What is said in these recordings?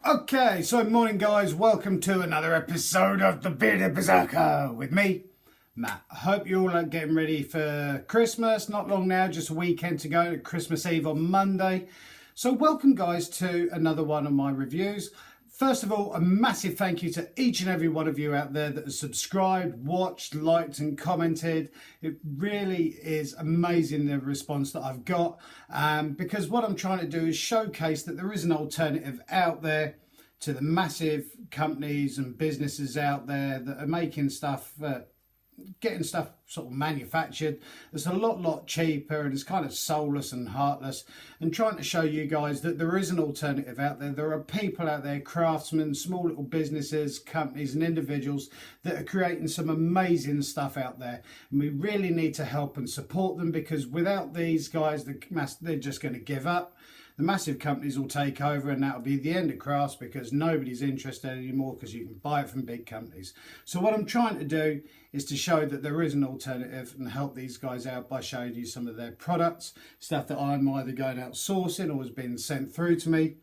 Okay, so morning guys, welcome to another episode of The Bearded Berserker with me, Matt. I hope you all are getting ready for Christmas. Not long now, just a weekend to go, Christmas Eve on Monday. So welcome guys to another one of my reviews. First of all, a massive thank you to each and every one of you out there that has subscribed, watched, liked and commented. It really is amazing the response that I've got, because what I'm trying to do is showcase that there is an alternative out there to the massive companies and businesses out there that are making stuff, getting stuff sort of manufactured. It's a lot cheaper and it's kind of soulless and heartless, and trying to show you guys that there is an alternative out there. There are people out there, craftsmen, small little businesses, companies and individuals that are creating some amazing stuff out there, and we really need to help and support them, because without these guys they're just going to give up. The massive companies will take over and that'll be the end of crafts, because nobody's interested anymore because you can buy it from big companies. So what I'm trying to do is to show that there is an alternative and help these guys out by showing you some of their products, stuff that I'm either going out sourcing or has been sent through to me.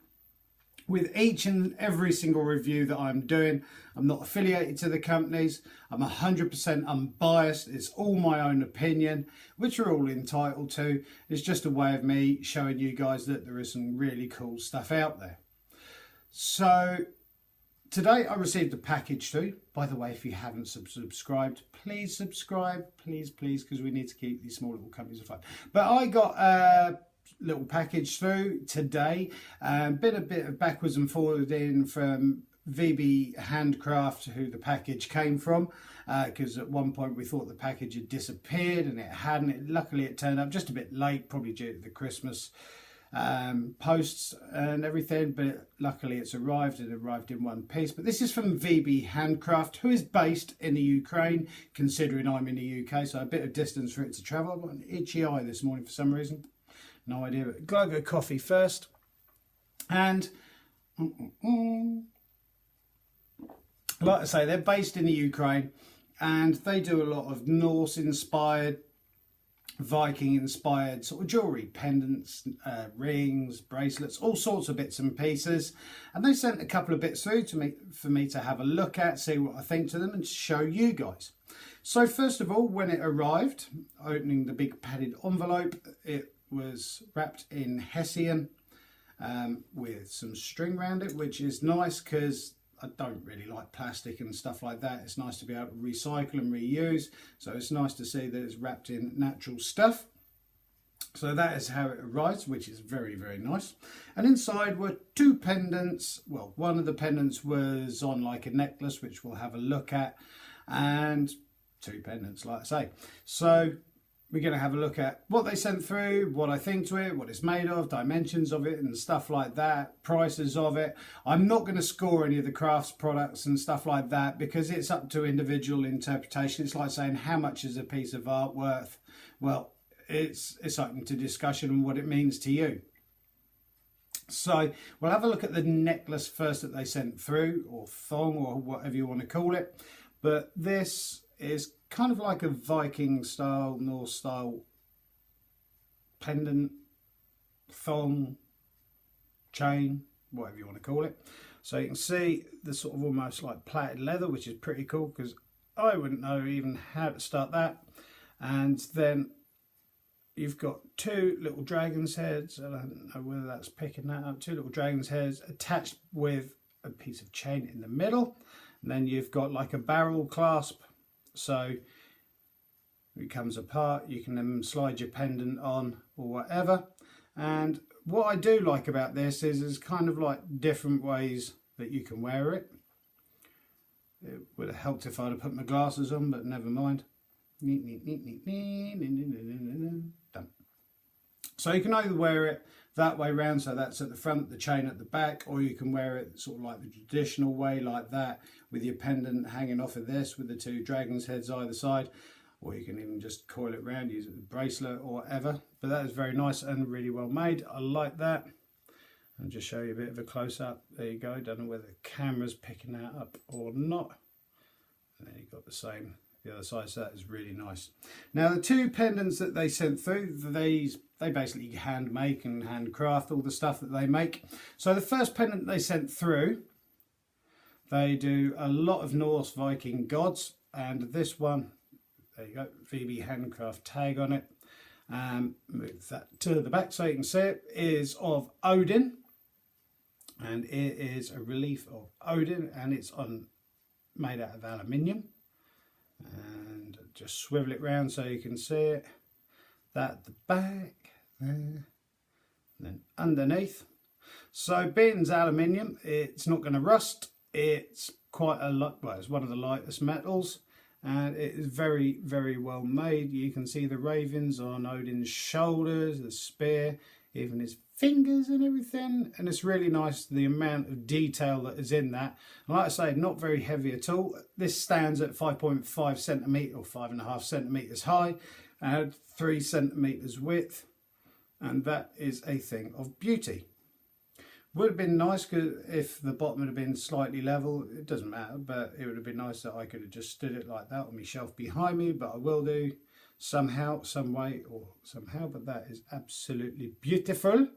With each and every single review that I'm doing, I'm not affiliated to the companies. I'm 100% unbiased. It's all my own opinion, which you're all entitled to. It's just a way of me showing you guys that there is some really cool stuff out there. So today I received a package too. By the way, if you haven't subscribed, please subscribe, please, because we need to keep these small little companies afloat. But I got a little package through today. Been a bit of backwards and forwarding from VB Handcraft, who the package came from, because at one point we thought the package had disappeared and it hadn't. Luckily it turned up just a bit late, probably due to the Christmas posts and everything, but luckily it's arrived. It arrived in one piece. But this is from VB Handcraft, who is based in the Ukraine, considering I'm in the UK, so a bit of distance for it to travel. I've got an itchy eye this morning for some reason. No idea, but Glogo coffee first. And like I say, they're based in the Ukraine and they do a lot of Norse inspired, Viking inspired sort of jewellery, pendants, rings, bracelets, all sorts of bits and pieces. And they sent a couple of bits through to me for me to have a look at, see what I think to them and show you guys. So first of all, when it arrived, opening the big padded envelope, it was wrapped in hessian with some string around it, which is nice because I don't really like plastic and stuff like that. It's nice to be able to recycle and reuse, so it's nice to see that it's wrapped in natural stuff. So that is how it arrives, which is very nice. And inside were two pendants. Well, one of the pendants was on like a necklace, which we'll have a look at, and two pendants, like I say. So we're going to have a look at what they sent through, what I think to it, what it's made of, dimensions of it and stuff like that, prices of it. I'm not going to score any of the crafts products and stuff like that, because it's up to individual interpretation. It's like saying, how much is a piece of art worth? Well, it's open to discussion and what it means to you. So we'll have a look at the necklace first that they sent through, or thong, or whatever you want to call it. But this is kind of like a Viking style, Norse style pendant, thong, chain, whatever you want to call it. So you can see the sort of almost like plaited leather, which is pretty cool, because I wouldn't know even how to start that. And then you've got two little dragon's heads. I don't know whether that's picking that up. Two little dragon's heads attached with a piece of chain in the middle. And then you've got like a barrel clasp. So it comes apart, you can then slide your pendant on or whatever. And what I do like about this is there's kind of like different ways that you can wear it. It would have helped if I'd have put my glasses on, but never mind. Done. So you can either wear it that way round, so that's at the front, the chain at the back, or you can wear it sort of like the traditional way, like that, with your pendant hanging off of this with the two dragon's heads either side, or you can even just coil it around, use it as a bracelet or whatever. But that is very nice and really well made. I like that. I'll just show you a bit of a close-up. There you go. Don't know whether the camera's picking that up or not. And then you've got the the other side, so that is really nice. Now the two pendants that they sent through, they basically hand make and handcraft all the stuff that they make. So the first pendant they sent through, they do a lot of Norse Viking gods, and this one, there you go, VB Handcraft tag on it. Move that to the back so you can see it, is of Odin, and it is a relief of Odin, and it's made out of aluminium. And just swivel it round so you can see it. That the back there, and then underneath. So being aluminium, it's not going to rust. It's quite a lot. Well, it's one of the lightest metals, and it is very, very well made. You can see the ravens on Odin's shoulders, the spear, even his fingers and everything, and it's really nice the amount of detail that is in that. And like I say, not very heavy at all. This stands at 5.5 centimetre or 5.5 centimetres high and 3 centimetres width, and that is a thing of beauty. Would have been nice if the bottom would have been slightly level. It doesn't matter, but it would have been nice that I could have just stood it like that on my shelf behind me, but I will do somehow, some way or somehow. But that is absolutely beautiful.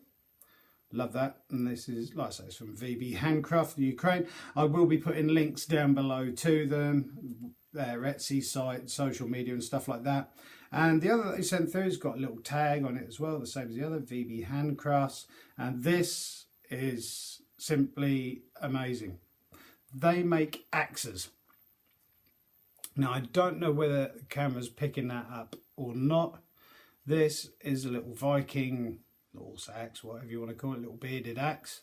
Love that. And this is, like I say, it's from VB Handcraft Ukraine. I will be putting links down below to them, their Etsy site, social media and stuff like that. And the other that they sent through has got a little tag on it as well, the same as the other, VB Handcrafts. And this is simply amazing. They make axes. Now I don't know whether the camera's picking that up or not. This is a little Viking Norse axe, whatever you want to call it, little bearded axe,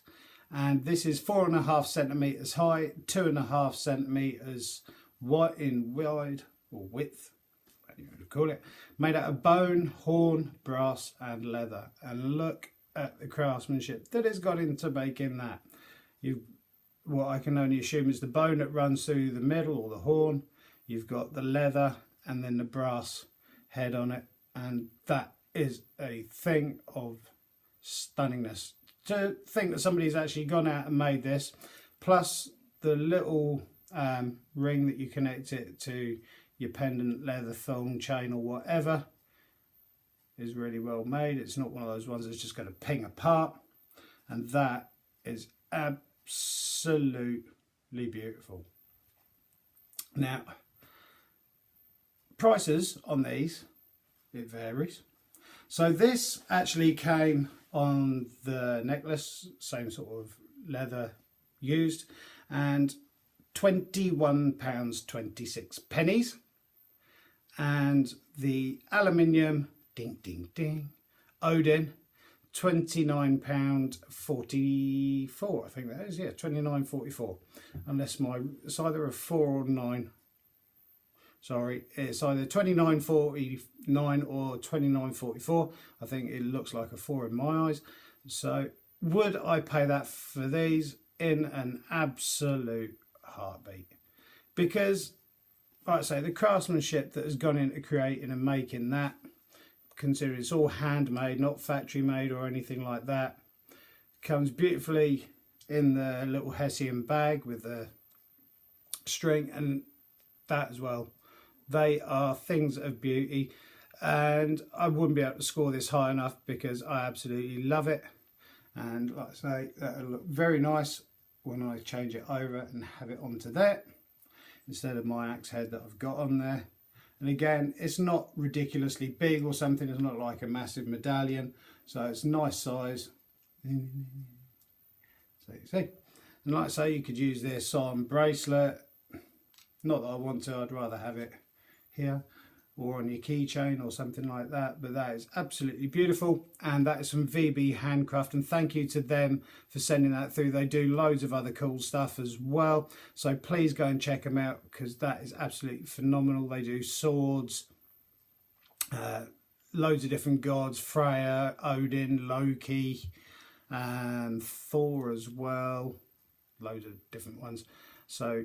and this is 4.5 centimeters high, 2.5 centimeters wide or width, whatever you want to call it, made out of bone, horn, brass and leather. And look at the craftsmanship that has gone into making that. What I can only assume is the bone that runs through the middle, or the horn. You've got the leather and then the brass head on it, and that is a thing of stunningness. To think that somebody's actually gone out and made this, plus the little ring that you connect it to your pendant, leather, thong, chain or whatever, is really well made. It's not one of those ones that's just going to ping apart, and that is absolutely beautiful. Now, prices on these, it varies. So this actually came on the necklace, same sort of leather used, and £21.26. And the aluminium, ding ding ding, Odin, £29.44. I think that is, yeah, £29.44. Unless it's either a 4 or 9. Sorry, it's either £29.49 or £29.44. I think it looks like a 4 in my eyes. So would I pay that for these? In an absolute heartbeat. Because, like I say, the craftsmanship that has gone into creating and making that, considering it's all handmade, not factory made or anything like that, comes beautifully in the little Hessian bag with the string, and that as well. They are things of beauty, and I wouldn't be able to score this high enough because I absolutely love it. And like I say, that'll look very nice when I change it over and have it onto that instead of my axe head that I've got on there. And again, it's not ridiculously big or something. It's not like a massive medallion, so it's nice size. So you see, and like I say, you could use this on bracelet. Not that I want to, I'd rather have it here or on your keychain or something like that, but that is absolutely beautiful. And that is from VB Handcraft, and thank you to them for sending that through. They do loads of other cool stuff as well, so please go and check them out because that is absolutely phenomenal. They do swords, loads of different gods, Freya, Odin, Loki, and Thor as well, loads of different ones. So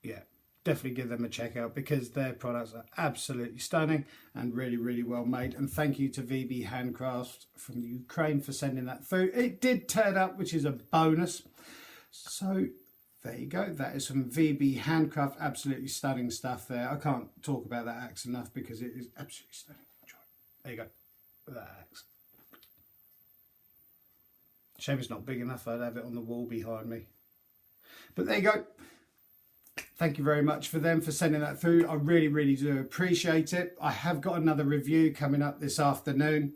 yeah, definitely give them a check out because their products are absolutely stunning and really, really well made. And thank you to VB Handcraft from Ukraine for sending that through. It did turn up, which is a bonus. So there you go. That is some VB Handcraft. Absolutely stunning stuff there. I can't talk about that axe enough because it is absolutely stunning. There you go. That axe. Shame it's not big enough. I'd have it on the wall behind me. But there you go. Thank you very much for them for sending that through. I really, really do appreciate it. I have got another review coming up this afternoon.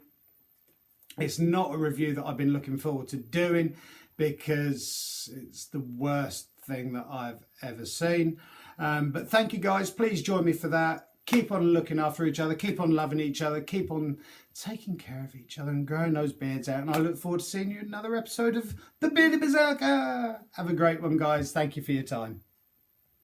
It's not a review that I've been looking forward to doing because it's the worst thing that I've ever seen. But thank you guys. Please join me for that. Keep on looking after each other. Keep on loving each other. Keep on taking care of each other and growing those beards out. And I look forward to seeing you in another episode of The Bearded Berserker. Have a great one, guys. Thank you for your time.